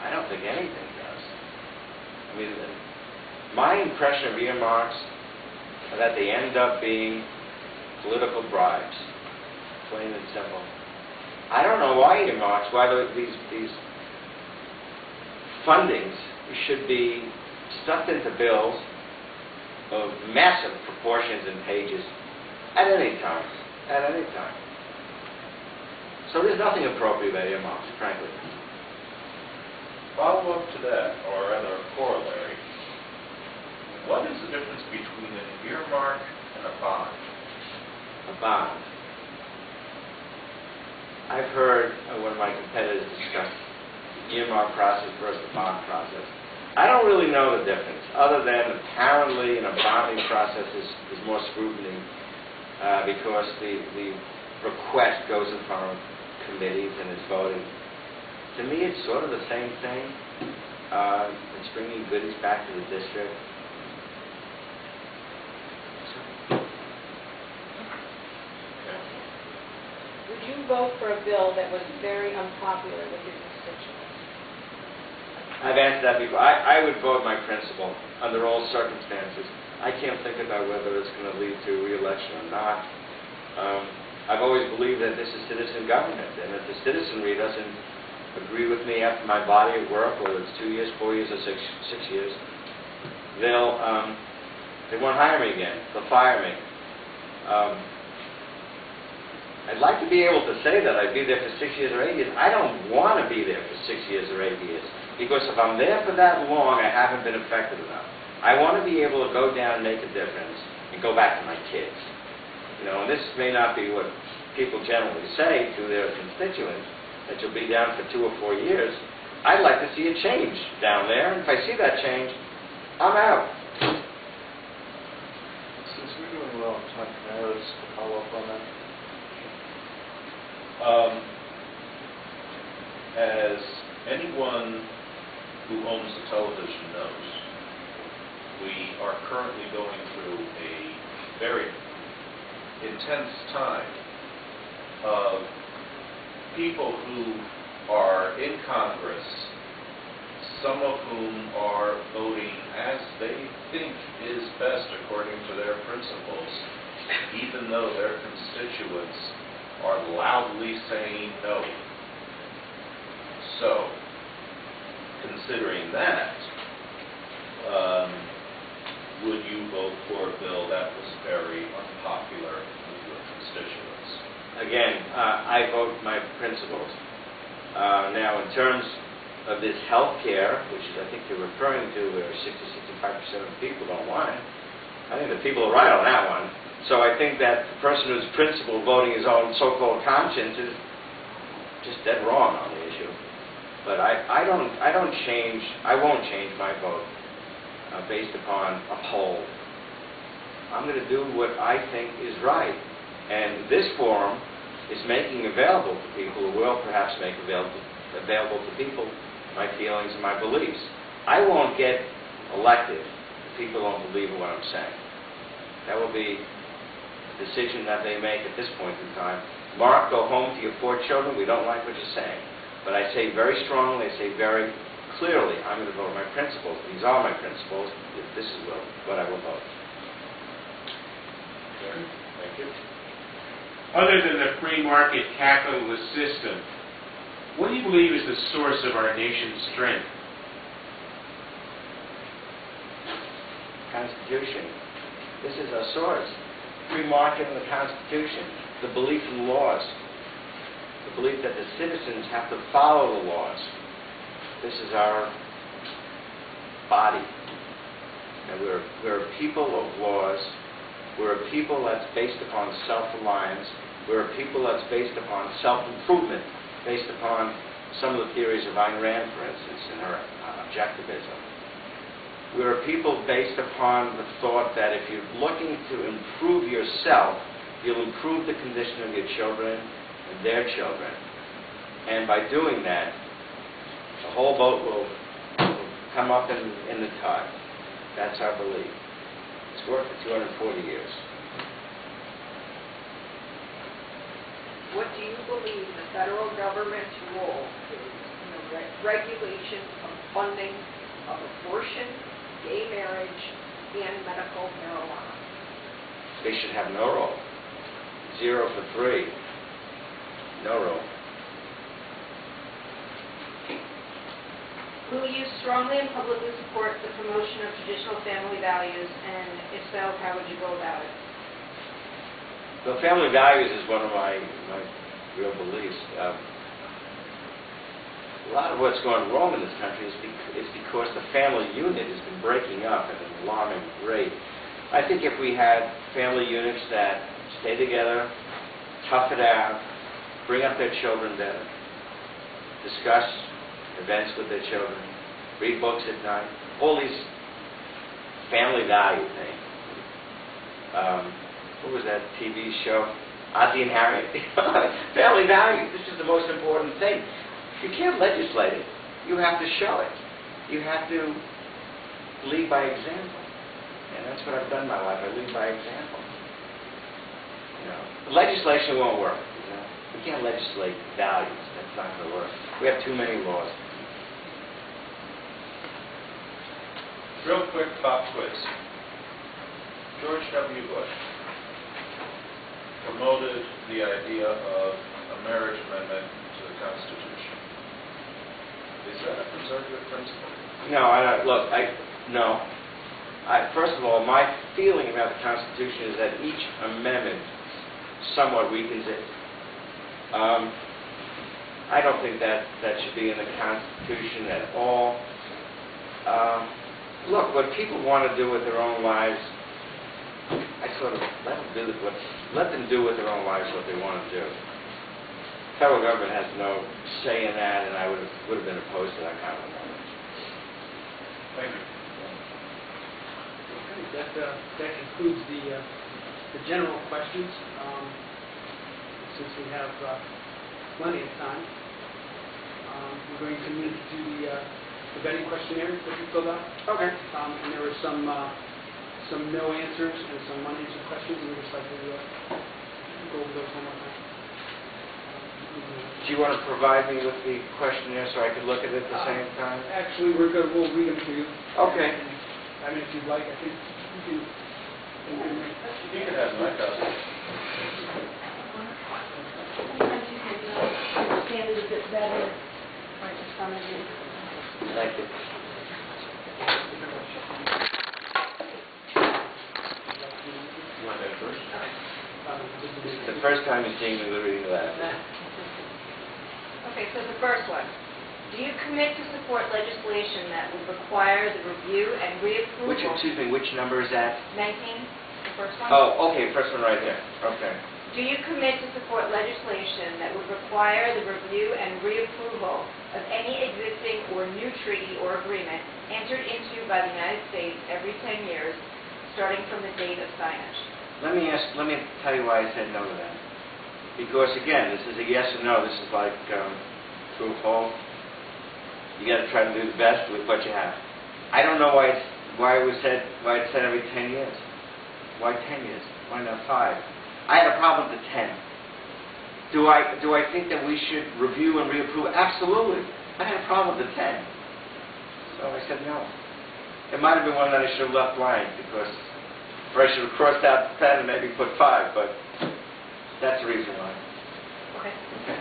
I don't think anything does. I mean, my impression of earmarks are that they end up being political bribes, plain and simple. I don't know why earmarks, why these fundings should be stuffed into bills of massive proportions and pages at any time. At any time. So there's nothing appropriate about earmarks, frankly. Follow up to that, or rather a corollary. What is the difference between an earmark and a bond? A bond. I've heard one of my competitors discuss the earmark process versus the bond process. I don't really know the difference, other than apparently in a bonding process is more scrutiny because the request goes in front of committees and is voted. To me, it's sort of the same thing. It's bringing goodies back to the district. Would you vote for a bill that was very unpopular with your constituents? I've answered that before. I would vote my principle under all circumstances. I can't think about whether it's going to lead to re-election or not. I've always believed that this is citizen government, and if the citizenry doesn't agree with me after my body of work, whether it's 2 years, 4 years, or six years, they won't hire me again. They'll fire me. I'd like to be able to say that I'd be there for 6 years or 8 years. I don't want to be there for 6 years or 8 years, because if I'm there for that long, I haven't been effective enough. I want to be able to go down and make a difference and go back to my kids. You know, and this may not be what people generally say to their constituents, that you'll be down for 2 or 4 years. I'd like to see a change down there, and if I see that change, I'm out. Since we're doing well on time, can I ask a follow-up on that? As anyone who owns a television knows, we are currently going through a very intense time of people who are in Congress, some of whom are voting as they think is best according to their principles, even though their constituents are loudly saying no. So, considering that, would you vote for a bill that was very unpopular with your constituents? Again, I vote my principles. Now, in terms of this health care, which is, I think you're referring to, where 60-65% of people don't want it, I think the people are right on that one. So I think that the person who's principled voting his own so-called conscience is just dead wrong on the issue. But I won't change my vote based upon a poll. I'm going to do what I think is right. And this forum is making available to people who will perhaps make available to people my feelings and my beliefs. I won't get elected if people don't believe in what I'm saying. That will be a decision that they make at this point in time. Mark, go home to your 4 children. We don't like what you're saying. But I say very strongly, I say very clearly, I'm going to vote my principles. These are my principles. This is what I will vote. Okay. Thank you. Other than the free market capitalist system, what do you believe is the source of our nation's strength? Constitution. This is our source. Free market and the Constitution. The belief in laws. The belief that the citizens have to follow the laws. This is our body. And we're a people of laws. We're a people that's based upon self-reliance. We're a people that's based upon self-improvement, based upon some of the theories of Ayn Rand, for instance, in her objectivism. We're a people based upon the thought that if you're looking to improve yourself, you'll improve the condition of your children and their children. And by doing that, the whole boat will come up in the tide. That's our belief. It's worked for 240 years. What do you believe the federal government's role is in the regulation of funding of abortion, gay marriage, and medical marijuana. They should have no role. 0 for 3. No role. Will you strongly and publicly support the promotion of traditional family values, and if so, how would you go about it? Well, family values is one of my real beliefs. A lot of what's going wrong in this country is because the family unit has been breaking up at an alarming rate. I think if we had family units that stay together, tough it out, bring up their children better, discuss events with their children, read books at night, all these family value things. What was that TV show? Ozzie and Harriet. Family values. This is the most important thing. You can't legislate it. You have to show it. You have to lead by example. And that's what I've done in my life. I lead by example. Legislation won't work. We can't legislate values. That's not going to work. We have too many laws. Real quick pop quiz. George W. Bush promoted the idea of a marriage amendment to the Constitution. Is that a conservative principle? No, no. First of all, my feeling about the Constitution is that each amendment somewhat weakens it. I don't think that should be in the Constitution at all. Look, what people want to do with their own lives, I sort of let them do with their own lives what they want to do. Federal government has no say in that, and I would have been opposed to that kind of amendment. Thank you. Okay, that concludes the general questions. Since we have plenty of time, we're going to move to the vetting questionnaire that you filled out. Okay. And there were some no answers and some unanswered questions, and we'd just like to go over those one more time. Do you want to provide me with the questionnaire so I can look at it at the same time? Actually, we'll read them to you. Okay. I mean, if you'd like, I think you can. You can have my copy. Sometimes you can understand it a bit better right in front of you. Thank you. You want that first? It's the first time you're seeing me reading that. Okay, so the first one. Do you commit to support legislation that would require the review and reapproval? Which number is that? 19, the first one? Oh, okay, first one right there. Okay. Do you commit to support legislation that would require the review and reapproval of any existing or new treaty or agreement entered into by the United States every 10 years, starting from the date of signage? Let me tell you why I said no to that. Because again, this is a yes or no. This is like true or false. You got to try to do the best with what you have. I don't know why it's said every 10 years. Why 10 years? Why not 5? I had a problem with the 10. Do I think that we should review and reapprove? Absolutely. I had a problem with the 10. So I said no. It might have been one that I should have left blank or I should have crossed out 10 and maybe put 5, but that's the reason why. Okay. Okay.